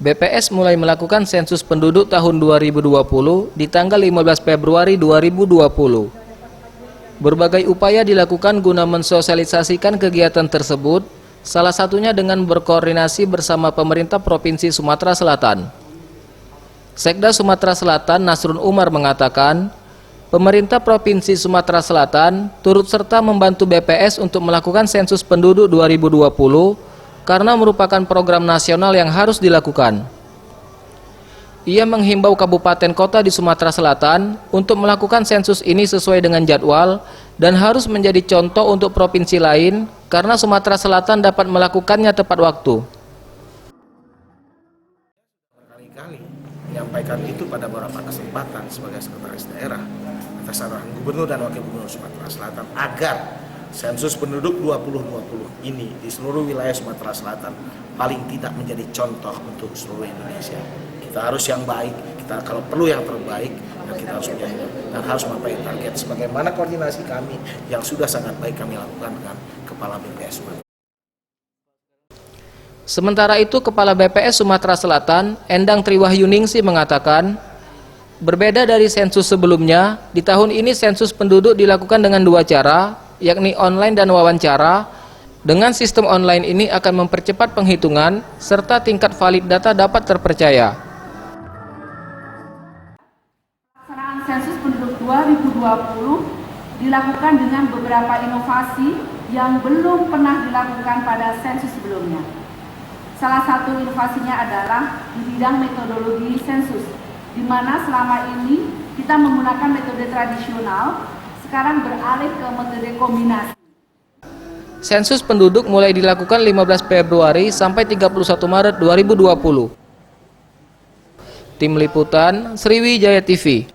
BPS mulai melakukan sensus penduduk tahun 2020 di tanggal 15 Februari 2020. Berbagai upaya dilakukan guna mensosialisasikan kegiatan tersebut, salah satunya dengan berkoordinasi bersama pemerintah Provinsi Sumatera Selatan. Sekda Sumatera Selatan Nasrun Umar mengatakan, pemerintah Provinsi Sumatera Selatan turut serta membantu BPS untuk melakukan sensus penduduk 2020 karena merupakan program nasional yang harus dilakukan. Ia menghimbau kabupaten kota di Sumatera Selatan untuk melakukan sensus ini sesuai dengan jadwal dan harus menjadi contoh untuk provinsi lain karena Sumatera Selatan dapat melakukannya tepat waktu. Berkali-kali menyampaikan itu pada beberapa kesempatan sebagai sekretaris daerah atas arahan Gubernur dan Wakil Gubernur Sumatera Selatan agar sensus penduduk 2020 ini di seluruh wilayah Sumatera Selatan paling tidak menjadi contoh untuk seluruh Indonesia. Kita harus yang baik, kita kalau perlu yang terbaik, dan kita harus menjadi dan harus mencapai target. Sebagaimana koordinasi kami yang sudah sangat baik kami lakukan dengan Kepala BPS Sumatera. Sementara itu, Kepala BPS Sumatera Selatan, Endang Triwahyuningsi mengatakan, berbeda dari sensus sebelumnya, di tahun ini sensus penduduk dilakukan dengan dua cara, yakni online dan wawancara. Dengan sistem online ini akan mempercepat penghitungan, serta tingkat valid data dapat terpercaya. Pelaksanaan sensus penduduk 2020 dilakukan dengan beberapa inovasi yang belum pernah dilakukan pada sensus sebelumnya. Salah satu inovasinya adalah di bidang metodologi sensus, di mana selama ini kita menggunakan metode tradisional, sekarang beralih ke metode kombinasi. Sensus penduduk mulai dilakukan 15 Februari sampai 31 Maret 2020. Tim Liputan Sriwijaya TV.